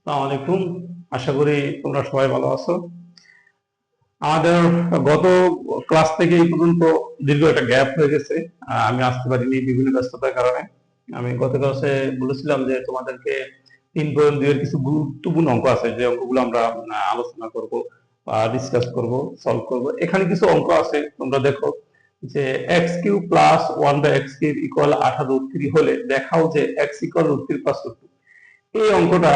আসসালামু আলাইকুম। আশা করি তোমরা সবাই ভালো আছো। আমাদের গত ক্লাস থেকে এই পর্যন্ত দীর্ঘ একটা গ্যাপ হয়ে গেছে। আমি আসতে পারিনি বিভিন্ন ব্যস্ততার কারণে। আমি গত ক্লাসে বলেছিলাম যে তোমাদেরকে 3.2 এর কিছু গুরুত্বপূর্ণ অঙ্ক আছে, যে অঙ্কগুলো আমরা আলোচনা করব বা ডিসকাস করব, সলভ করব। এখানে কিছু অঙ্ক আছে, তোমরা দেখো যে x cube plus 1/x cube equal 18√3 হলে দেখাও যে এক্স ইকুয়াল √3 প্লাস √2। এই অঙ্কটা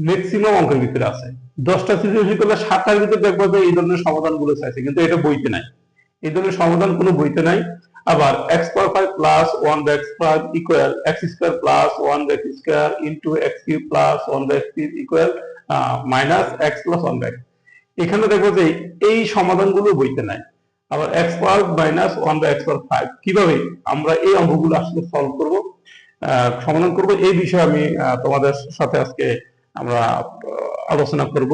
ম্যাক্সিমাম অঙ্কের ভিতরে আছে। 10টা সৃজনশীল করলে 7টার ভিতরে দেখবো যে এই ধরনের সমাধান গুলো চাইছে, কিন্তু এটা বইতে নাই। এই ধরনের সমাধান কোনো বইতে নাই। আবার x পাওয়ার 5 plus 1/x5 equal x square plus 1/x square into x cube plus 1/x cube equal minus x plus 1/x। এখানে দেখবো যে এই সমাধানগুলো বইতে নাই। আবার x পাওয়ার মাইনাস 1/x5 কিভাবে আমরা এই অঙ্কগুলো আসলে সলভ করব, সমাধান করব, এই বিষয়ে আমি তোমাদের সাথে আজকে আমরা আলোচনা করব।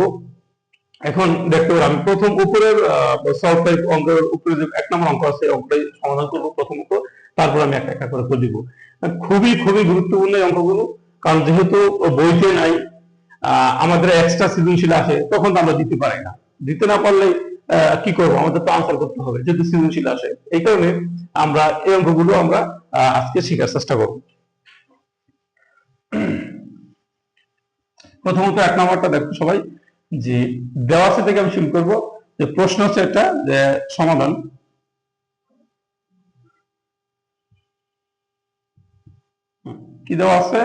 এখন দেখতে পারো আমি প্রথম উপরের সলভ টাইপ অঙ্কের উপরে যে 1 নম্বর অঙ্ক আছে অঙ্কটাই সমাধান করব প্রথমত, তারপর আমি একটা একটা করে করে দিব। খুবই খুবই গুরুত্বপূর্ণ এই অঙ্কগুলো, কারণ যেহেতু বইতে নাই, আমাদের এক্সট্রা সৃজনশীল আসে তখন তো আমরা দিতে পারি না। দিতে না পারলে কি করব, আমাদের তো আনসার করতে হবে যেহেতু সৃজনশীল আসে। এই কারণে আমরা এই অঙ্কগুলো আমরা আজকে শেখার চেষ্টা করব। প্রথমত 1 নম্বরটা দেখো সবাই, যে দেওয়া আছে থেকে আমি শুরু করব। যে প্রশ্ন হচ্ছে একটা, যে সমাধান কি দেওয়া আছে,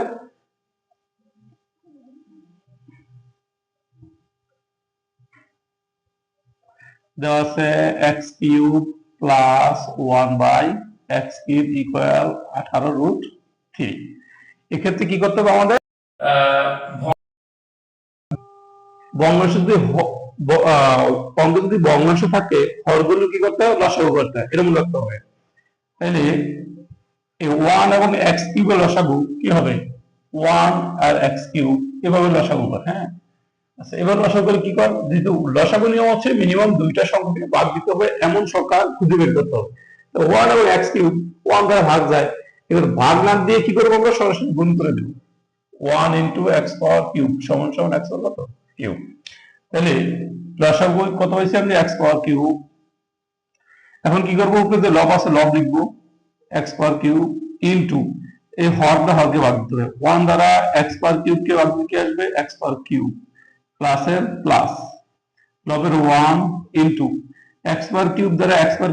দেওয়া আছে x cube plus 1/x cube equal 18√3। এক্ষেত্রে কি করতে হবে আমাদের, ভগ্নাংশ যদি অঙ্ক যদি ভগ্নাংশ থাকে, হরগুলো কি করতে হবে, লসাগু করতে হবে, এটা মনে রাখতে হবে। তাহলে এই 1 এবং এক্স কিউবের লসাগু কি হবে, 1 আর এক্স কিউব, এভাবে লসাগু করে। হ্যাঁ, আচ্ছা, এবার লসাগু করে কি কর, যেহেতু লসাগু নিয়ম হচ্ছে মিনিমাম দুইটা সংখ্যাকে বাদ দিতে হবে এমন সংখ্যা খুঁজে বের করতে হবে। তো 1 এবং এক্স কিউব 1 দ্বারা ভাগ যায়, এবার ভাগ না দিয়ে কি করবো, আমরা সরাসরি গুণ করে দেব। 1 ইন্টু এক্স পাওয়ার কিউব সমান সমান এক্স পাওয়ার কত, কিউব। তাহলে লসাগু কত হয়েছে, আমি এক্স পাওয়ার কিউব। এখন কি করবো, উপরে যে লব আছে লব লিখবো, এক্স পাওয়ার কিউব ইনটু এই হরটা হরকে ভাগ দিতে হবে। 1 দ্বারা এক্স পাওয়ার কিউবকে ভাগ দিতে আসবে এক্স পাওয়ার কিউব, প্লাসের প্লাস, লবের 1 ইনটু এক্স পাওয়ার কিউব দ্বারা এক্স পাওয়ার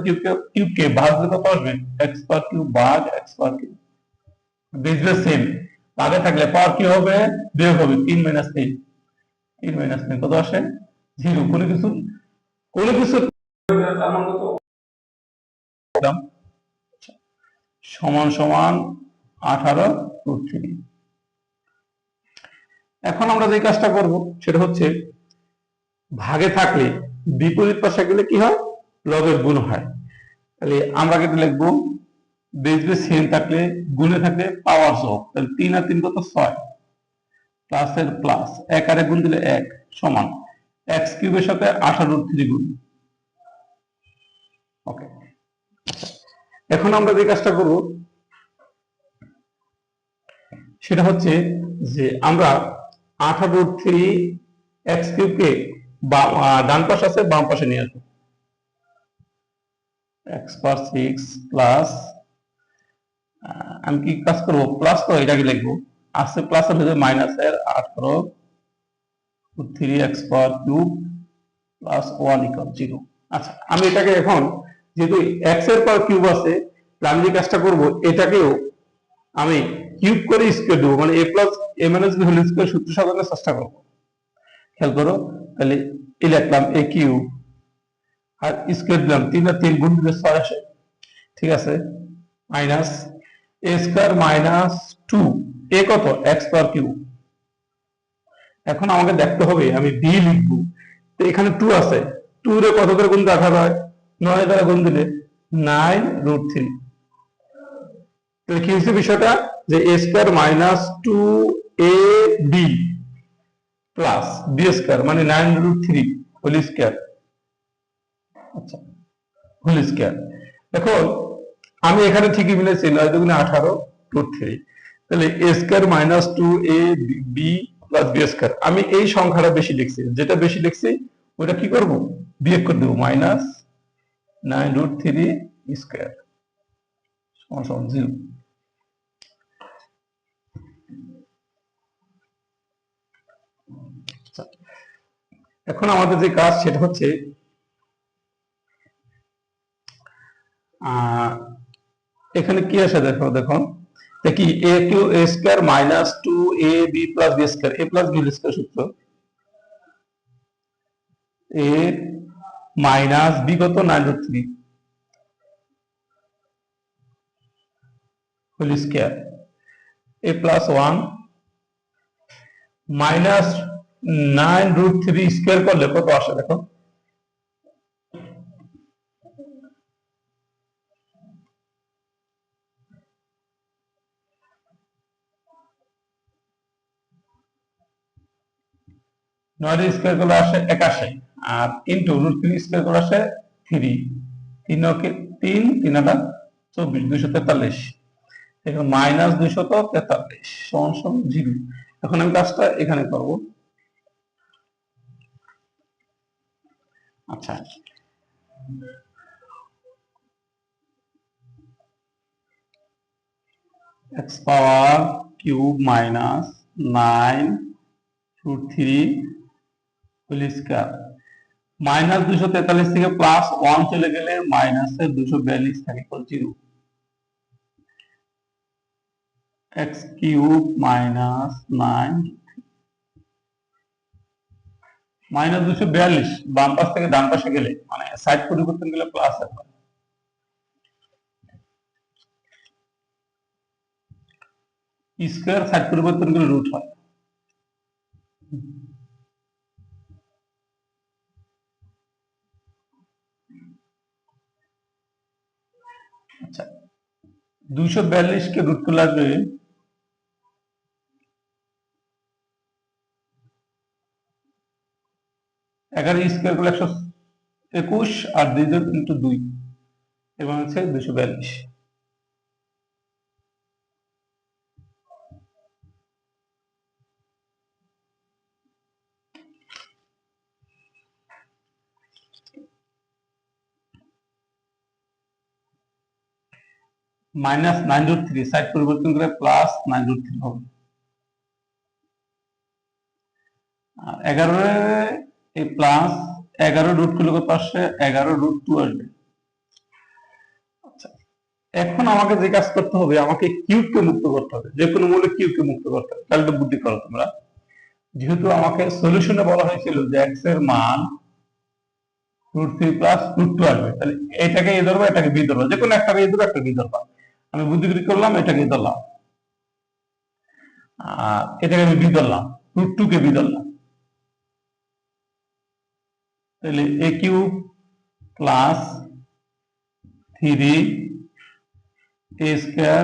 কিউবকে ভাগ দিলে কত আসবে, এক্স পাওয়ার কিউব ভাগ এক্স পাওয়ার কিউব। বেসবে সেম, ভাগে থাকলে পাওয়ার কি হবে, বিয়োগ হবে, 3 - 3, 3 - 3 কত আসে, 0। কোনো কিছু সমান সমান 18√3। এখন আমরা যে কাজটা করব সেটা হচ্ছে, ভাগে থাকলে বিপরীত পাশে গেলে কি হয়, লগের গুণ হয়। তাহলে আমরা কেটে লিখবো, বেসবে সেম থাকলে গুণে থাকলে পাওয়ার যোগ, তাহলে 3 আর 3 কত, 6, প্লাসের প্লাস, 1 আর 1 গুণ দিলে 1 সমান এক্স কিউবের সাথে 18√3 গুণ। ওকে, এখন আমরা যে কাজটা করব সেটা হচ্ছে যে আমরা 18√3 এক্স কিউবকে ডান পাশে আছে বাম পাশে নিয়ে আসবো। এক্স পাওয়ার 6 প্লাস, আমি কি কাজ করবো, প্লাস তো এটাকে লিখবো, আছে প্লাসের ভিতরে মাইনাস এর 18√3 x power cube plus 1 equal 0। আচ্ছা, আমি এটাকে এখন যেহেতু এক্স এর পাওয়ার কিউব আছে, আমি যে কাজটা করবো এটাকেও আমি কিউব করে স্কয়ার দেবো, মানে a plus a minus b whole square সূত্র সাজানোর চেষ্টা করবো। খেয়াল করো, তাহলে এই লিখলাম a কিউব আর স্কয়ার দিলাম, 3 আর 3 গুণ দিলে 6 আসে, ঠিক আছে, minus a square minus 2, a কত, x পাওয়ার কিউব। এখন আমাকে দেখতে হবে আমি b লিখবো, তো এখানে 2 আছে, 2 রে কত করে গুণ রাখা হয়, 9 দ্বারা গুণ দিলে 9√3। তাহলে কি হচ্ছে বিষয়টা, যে a square minus 2ab plus b square মানে 9√3 হোল স্কয়ার। আচ্ছা, হোল স্কয়ার। এখন আমি এখানে ঠিকই মিলেছি, 9 দুগুণে 18√3। তাহলে a square minus 2ab plus B square. আমি এই সংখ্যাটা বেশি লিখছি, যেটা বেশি লিখছি ওটা কি করব, বিয়োগ করে দেবো, মাইনাস 9√3 স্কয়ার সমান সমান 0। এখন আমাদের যে কাজ সেটা হচ্ছে এখানে কি আসে দেখো, দেখুন কি এ কিউ a square minus 2ab plus B square, a plus B square সূত্র, এ মাইনাস বি কত 9√3 whole square, a plus 1 minus 9√3 square করলে কত আসে দেখো, নয় স্কয়ার করলে আসে 81, আর ইন্টু √3 স্কয়ার করলে আসে 3, 3 ওকে 3, 3 আটা 24, 243, এখন মাইনাস 243 সমান সমান 0। এখন আমি কাজটা এখানে করব। আচ্ছা, x power cube minus 9√3 whole square, minus 243 থেকে প্লাস 1 চলে গেলে মাইনাস 242 থাকে, 0। x কিউব মাইনাস 9 মাইনাস 242 বাম পাশ থেকে ডান পাশে গেলে মানে সাইড পরিবর্তন গেলে প্লাস হবে, স্কয়ার সাইড পরিবর্তন গেলে রুট হয়। আচ্ছা, 242 কে রুট করলে আসবে 11 স্কয়ার করলে 121, আর 2 ইন্টু 2 এবং হচ্ছে 242। মাইনাস 9√3 সাইড পরিবর্তন করে প্লাস 9√3 হবে, আর 11 এই প্লাস 11 রুট করলে কত আসে, 11√2 আসবে। আচ্ছা, এখন আমাকে যে কাজ করতে হবে, আমাকে কিউবকে মুক্ত করতে হবে, যে কোনো মূল্যে কিউবকে মুক্ত করতে হবে। তাহলে তো বুদ্ধি করো তোমরা, যেহেতু আমাকে সলিউশনে বলা হয়েছিল যে x এর মান √3 প্লাস √2 আসবে, তাহলে এটাকে এ ধরবো, এটাকে বি ধরবো, যে কোনো একটাকে এ ধরবো, একটা বি ধরবা। আমি বুদ্ধি করে করলাম, এটাকে ধরলাম, আর এটাকে আমি বি ধরলাম, √2 কে বি ধরলাম। তাহলে এ cube plus 3 A square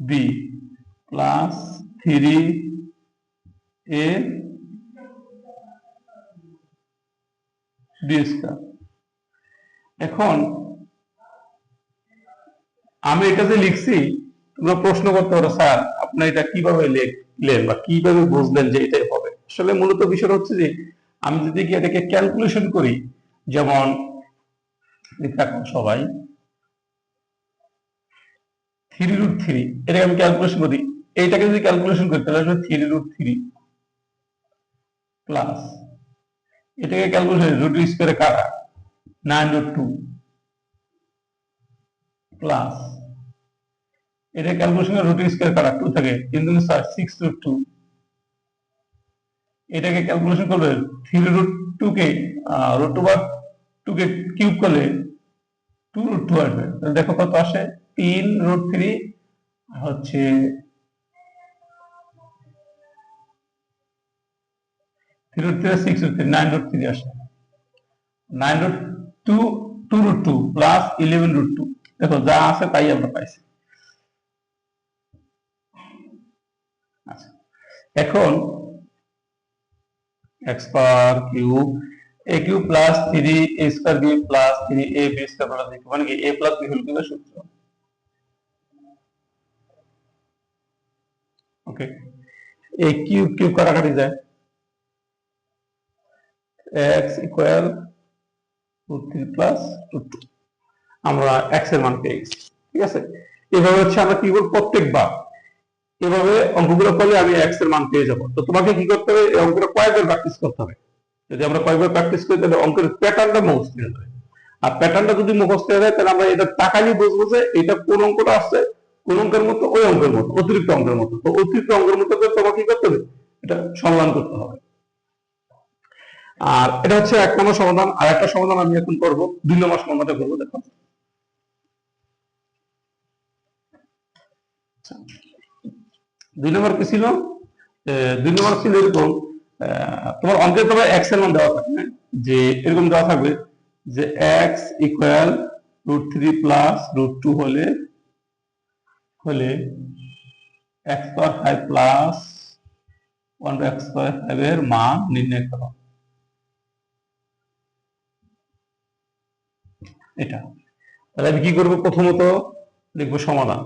B plus 3 A B square. এখন আমি এটা যে লিখছি, তোমরা প্রশ্ন করতে পারো, স্যার আপনি এটা কিভাবে লিখলেন বা কিভাবে বুঝলেন যে এটাই হবে। আসলে মূলত বিষয়টা হচ্ছে যে আমি যদি কি এটাকে ক্যালকুলেশন করি, যেমন সবাই 3√3, এটাকে আমি ক্যালকুলেশন করি, এইটাকে যদি ক্যালকুলেশন করি তাহলে আসবে 3√3 প্লাস এটাকে ক্যালকুলেশন রুট স্কয়ারে কাটা 9√2 প্লাস এটা ক্যালকুলেশন রুট স্কয়ার কাটা 2 থাকে, 3 2 6√2, এটাকে ক্যালকুলেশন করলে 3√2 কে √2 কে কিউব করলে 2√2 আসবে। তাহলে দেখো কত আসে, 3√3 হচ্ছে 3√3 6√3 9√3 আসে, 9√2 2√2 প্লাস 11√2, দেখো যা আছে তাই আমরা পাইছি। আচ্ছা, এখন x power cube a cube plus 3 a square b plus 3 a b square plus b, মানে কি a প্লাস b হোল কিউবের সূত্র। ওকে, এই কিউব কিউব কাটাকাটি যায়, এক্স ইকুয়াল √3 + √2, আমরা এক্স এর মান পেয়ে গেছি। ঠিক আছে, এভাবে হচ্ছে আমরা কি করব, প্রত্যেকবার এভাবে অঙ্কগুলো করলে আমি এক্স এর মান পেয়ে যাবো। তো তোমাকে কি করতে হবে, এই অঙ্কটা কয়েকবার প্র্যাকটিস করতে হবে। যদি আমরা কয়েকবার প্র্যাকটিস করি তাহলে অঙ্কের প্যাটার্নটা মুখস্থ হয়ে যাবে। আর প্যাটার্নটা যদি মুখস্থ হয়ে যায় তাহলে আমরা এটা তাকালেই বুঝবো যে এটা কোন অঙ্কটা আসছে, কোন অঙ্কের মতো, ওই অঙ্কের মতো, অতিরিক্ত অঙ্কের মতো। তো অতিরিক্ত অঙ্কের মতো করে তোমাকে কি করতে হবে, এটা সমাধান করতে হবে। আর এটা হচ্ছে 1 নম্বর সমাধান। আর একটা সমাধান আমি এখন করব, 2 নম্বর সমাধানটা করবো। দেখো 2 নম্বর কি ছিল, 2 নম্বর ছিল এরকম, তোমার অঙ্কে তোমার এক্স এর মান দেওয়া থাকবে, যে এরকম দেওয়া থাকবে যে এক্স ইকুয়াল √3 + √2 হলে x² 5 + 1x² এর মান নির্ণয় করো। এটা তাহলে আমি কি করবো, প্রথমত লিখবো সমাধান।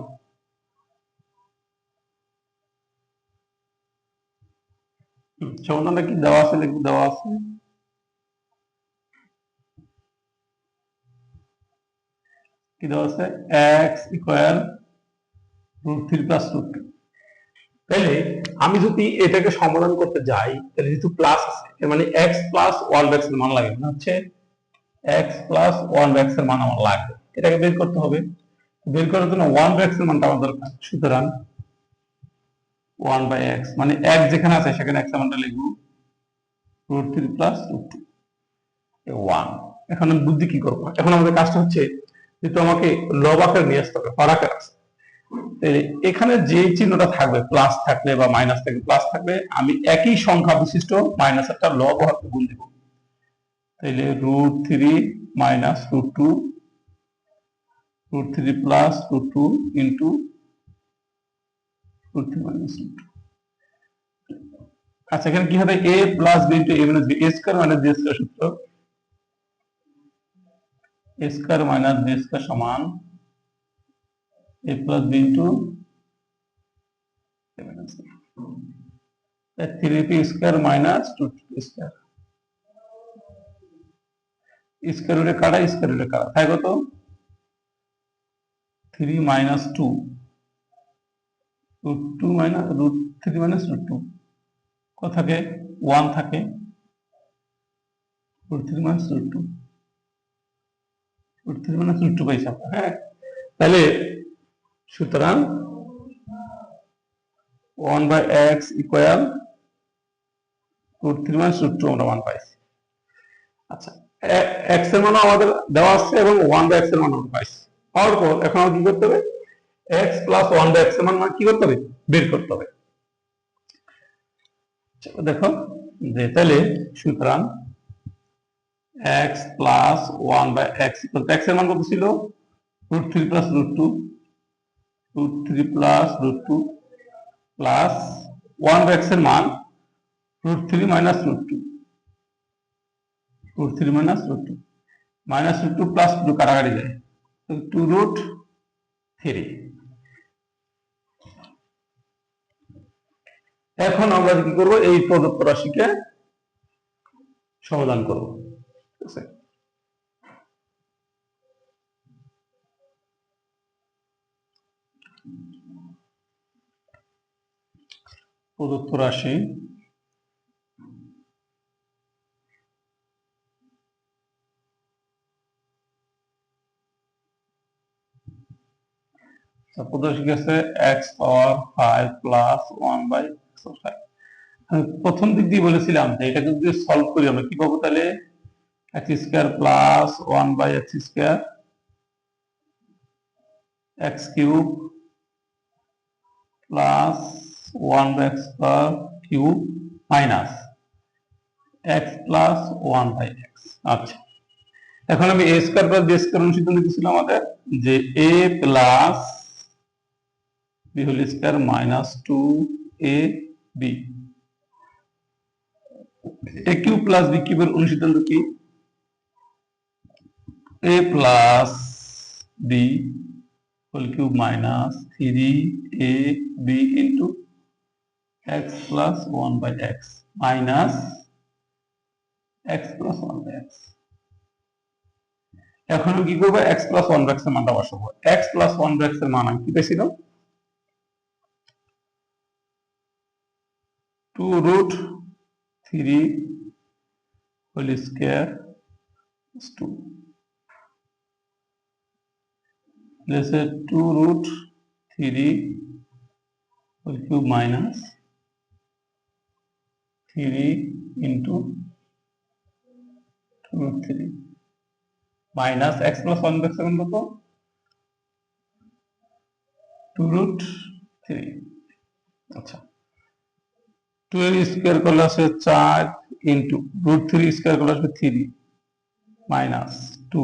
সমাধানটা কি দেওয়া আছে, লিখবো দেওয়া আছে কি দেওয়া আছে, এক্স ইকুয়াল √3 + √2। তাহলে আমি যদি এটাকে সমাধান করতে যাই তাহলে যেহেতু প্লাস আছে, এর মানে এক্স প্লাস 1/x এর মান লাগবে, না হচ্ছে এক্স প্লাস 1/x এর মান আমার লাগবে। এটাকে বের করতে হবে, বের করার জন্য 1/x এর মানটা আমার দরকার। সুতরাং 1/x মানে x যেখানে আছে সেখানে x এর মানটা লিখবো √3 + √2 1। এখন আমি বুদ্ধি কি করবো, এখন আমাদের কাজটা হচ্ছে যেহেতু আমাকে লব আকার নিয়ে আসতে হবে, হর আকার আছে, এখানে যে চিহ্নটা থাকবে, প্লাস থাকলে বা মাইনাস থাকলে, প্লাস থাকলে আমি একই সংখ্যা বিশিষ্ট মাইনাস একটা লব হরকে গুণ দেব। তাহলে √3 - √2 √3 + √2 ইন্টু √3 - √2। আচ্ছা, এখানে কি হবে, a + b * a - b, a² - b² সূত্র, a² - b² সমান a + b * a - b। 3p² - 2p², square রুটে কাটা, স্কয়ার রুটে কাটা, তাই কত 3 - 2 √2 √3 - √2 কত থাকে, 1 থাকে, √3 - √2 √3 - √2 পাইছি আমরা। হ্যাঁ, তাহলে সুতরাং 1/x ইকুয়াল √3 - √2 আমরা মান পাইছি। আচ্ছা, x এর মান আমাদের দেওয়া আছে এবং 1/x এর মান আমরা পাইছি। পাওয়ার পর এখন আমাদের কি করতে হবে, x + 1/x এর মান কি করতে হবে, বের করতে হবে। দেখো যে তাহলে সুতরাং x + 1/x x এর মান কত ছিল, √3 + √2 √3 + √2 প্লাস 1/x এর মান √3 - √2 √3 - √2 -√2 + 2 কাটাকাটি যায়, 2√3। এখন আমরা কি করব, এই প্রদত্ত রাশিকে সমাধান করব। ঠিক আছে, প্রদত্ত রাশি প্রদর্শিত আছে x⁵ + 1/x²। আমি প্রথম দিক দিয়ে বলেছিলাম যে এটাকে যদি সলভ করি আমরা কি পাবো, তাহলে x² + 1/x² x³ plus 1/x² minus x plus 1/x। আচ্ছা, এখন আমি a² + b² অনুসিদ্ধান্ত দিয়েছিলাম আমাদের যে a plus b whole square minus 2ab, a³ + b³ এর অনুসিদ্ধান্ত কি, a plus b whole cube minus 3ab into x plus 1/x minus x plus 1/x। এখন আমি কি করবো, x প্লাস 1/x এর মানটা বসাবো। x প্লাস 1/x এর মান আমি কি পেয়েছিলাম, 2√3 whole square 2, let's say 2√3 whole cube minus 3 into 2√3 minus x plus 1/x এর মান কত, 2√3। আচ্ছা, 2 এর স্কয়ার করলে আসে 4 ইন্টু √3 স্কয়ার করলে আসবে 3 মাইনাস 2,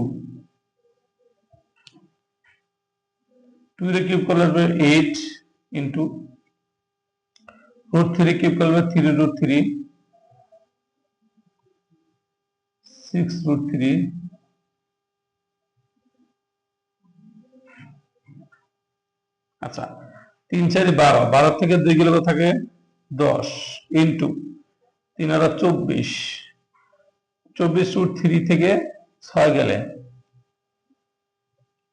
2 এর কিউব করলে আসবে 8 ইন্টু √3 কিউব করলে 3√3 6√3। আচ্ছা, 3 4 12, 12 থেকে 2 গেলে কত থাকে 10 ইন্টু 3 আর 24, 24√3 থেকে 6 গেলে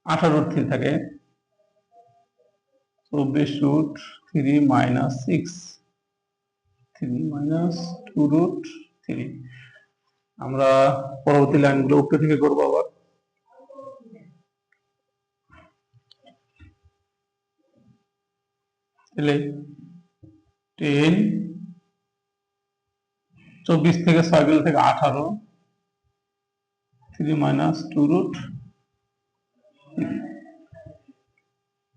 18√3 থাকে, 24√3 মাইনাস 6, 3 মাইনাস 2√3। আমরা পরবর্তী লাইনগুলো উপরে থেকে করবো আবার। তাহলে 10, 24 থেকে 6 গেলে থেকে 18, 3 মাইনাস 2√3,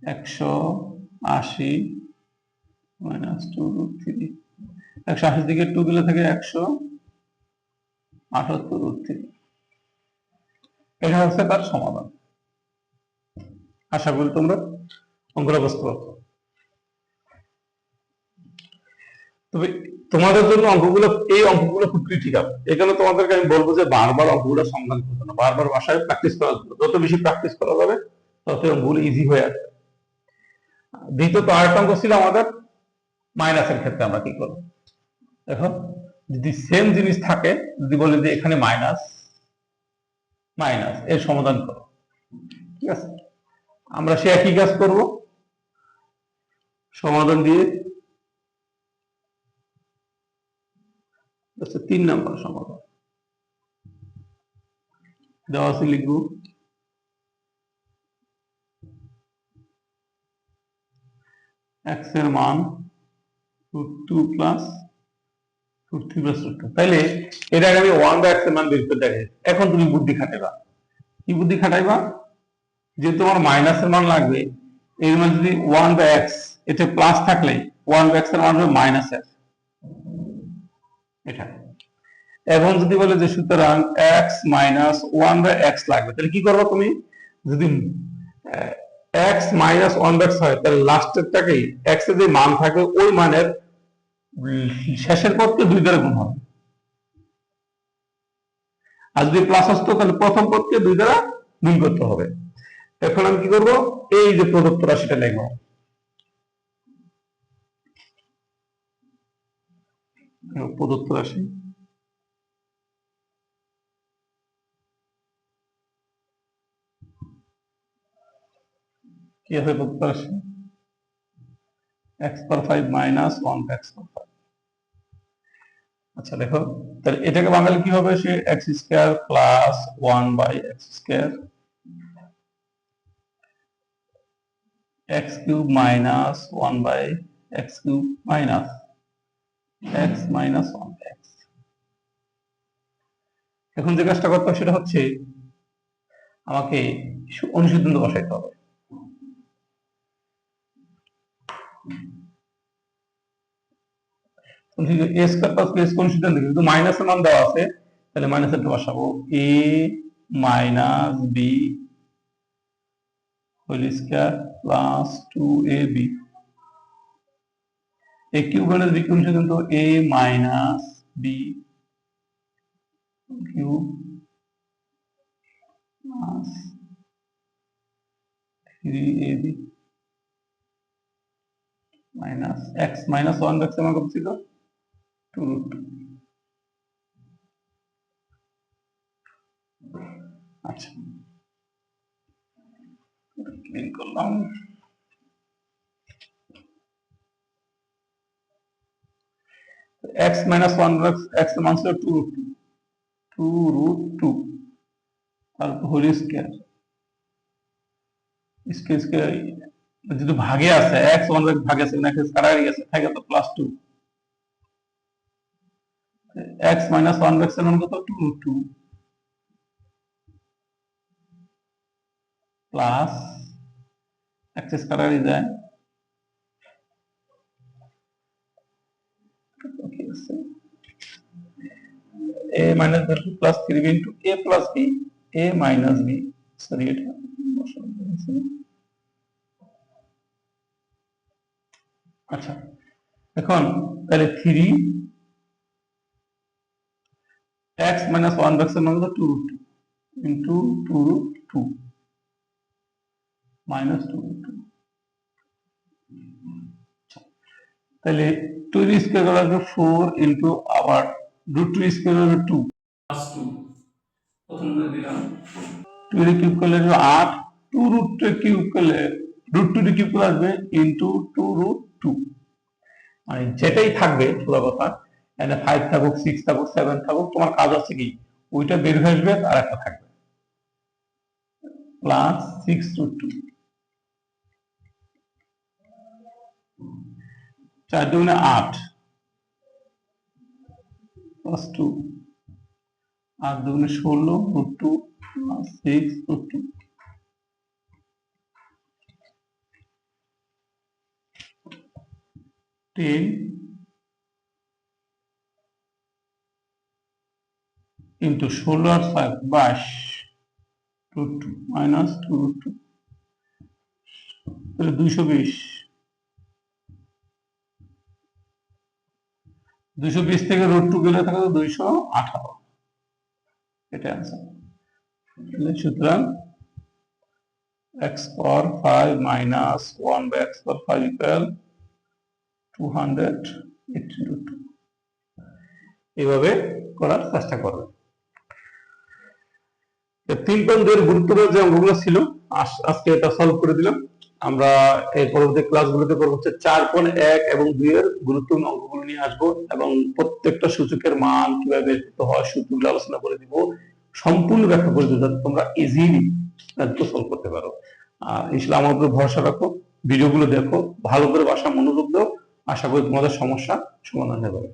180 মাইনাস 2√3, 180 থেকে 2 গেলে থেকে 178√3। এটা হচ্ছে তার সমাধান। আশা করি তোমরা অঙ্কটা বুঝতে পারছো। তবে তোমাদের জন্য অঙ্কগুলো, এই অঙ্কগুলো খুব ক্রিটিক্যাল। এখানে তোমাদেরকে আমি বলবো যে বারবার অঙ্কগুলো সমাধান করতে না, বারবার বাসায় প্র্যাকটিস করা যাবে। যত বেশি প্র্যাকটিস করা যাবে তত অঙ্কগুলো ইজি হয়ে আসবে। দ্বিতীয়ত আরেকটা অঙ্ক ছিল আমাদের মাইনাসের ক্ষেত্রে আমরা কি করবো। দেখো, যদি সেম জিনিস থাকে, যদি বলে যে এখানে মাইনাস মাইনাস এর সমাধান করো, ঠিক আছে, আমরা সে একই কাজ করব, সমাধান দিয়ে 3 নম্বর সমাধান দেওয়া আছে, লিখব x এর মান √2 প্লাস √3 প্লাস √2। তাইলে এটাকে আমি 1/x এর মান বের করতে চাই। এখন তুমি বুদ্ধি খাটাইবা। কি বুদ্ধি খাটাইবা, যে তোমার মাইনাসের মান লাগবে, এর মান যদি 1/x, এটা প্লাস থাকলে 1/x এর মান হবে মাইনাসের এটা। এখন যদি বলে যে সুতরাং x মাইনাস 1/x লাগবে, তাহলে কি করবে তুমি, যদি x মাইনাস 1/x হয় তাহলে লাস্টেরটাকেই x এর যে মান থাকবে ওই মানের শেষের পদকে 2 দ্বারা গুণ হবে। আর যদি প্লাস আসতো তাহলে প্রথম পদকে 2 দ্বারা গুণ করতে হবে। এখন আমি কি করব, এই যে প্রদত্ত রাশিটা লিখব, প্রদত্ত রাশি কি হবে, প্রদত্ত রাশি x পাওয়ার 5 মাইনাস 1x পাওয়ার 5। আচ্ছা দেখো, তাহলে এটাকে বাঙালি কি হবে, সে x square plus 1/x square x cube minus 1/x cube minus x minus 1x। এখন যে কাজটা করতে হবে সেটা হচ্ছে আমাকে অনুসিদ্ধান্ত বসাইতে হবে। a square plus b square অনুসিদ্ধান্ত কিন্তু মাইনাসের মান দেওয়া আছে, তাহলে মাইনাসেরটা বসাবো, a minus b whole square plus 2ab। a cube minus b cube অনুসিদ্ধান্ত a minus b cube plus 3ab minus x minus one x আমার কত ছিল 2√2। আচ্ছা ক্লিন করলাম। এক্স মাইনাস ওয়ান এক্স মান ছিল 2√2 তারপর হোল স্কয়ার স্কয়ার স্কয়ার যেহেতু ভাগে আছে এক্স ওয়ান ভাগে আছে এক্স কাটাই গেছে থাকে তো +2 এক্স মাইনাস ওয়ান এক্স এর মান কত 2√2 প্লাস এক্স কাটাই যায় a minus b plus 3b into a plus b a minus b sorry এটা আচ্ছা এখন তাহলে 3 x minus 1 x এর মান কত 2√2 into 2√2 minus 2√2 তাহলে 2 স্কয়ার হলো 4 into আবার √2 স্কয়ার হলো 2 plus 2 প্রথম করে দিলাম 2 এর কিউব করলে 8 2√2 কিউব করলে √2 এর কিউব করলে আসবে into 2√2 মানে যেটাই থাকবে পুরো কথা এখানে 5 থাকুক 6 থাকুক 7 থাকুক তোমার কাজ আছে কি ওইটা বের হয়ে আসবে আর একটা থাকবে প্লাস 6√2 4 দুগুণে 8 প্লাস 2 8 দুগুণে 16 √2 প্লাস 6√2 10 into 16 আর 5 22 √2 minus 2√2 তাহলে 220 220 থেকে √2 গেলে থাকে 218 এটা आंसर তাহলে সুতরাং x power 5 minus 1 by x power 5 equal 280√2 এইভাবে করার চেষ্টা করবে। 3.2 এর গুরুত্বপূর্ণ যে অঙ্কগুলো ছিল আজকে এটা সলভ করে দিলাম। আমরা এই পরবর্তী ক্লাসগুলোতে করব হচ্ছে 4.1 এবং 2 এর গুরুত্বপূর্ণ অঙ্কগুলো নিয়ে আসবো এবং প্রত্যেকটা সূচকের মান কিভাবে বের করতে হয় সূত্রগুলো আলোচনা করে দিব, সম্পূর্ণ ব্যাখ্যা করে দিব যাতে তোমরা ইজিলি ম্যাথগুলো সলভ করতে পারো। আর ইনশাআল্লাহ আমার উপর ভরসা রাখো, ভিডিওগুলো দেখো, ভালো করে বাসা মনোযোগ দাও, আশা করি তোমাদের সমস্যা সমাধান হবে।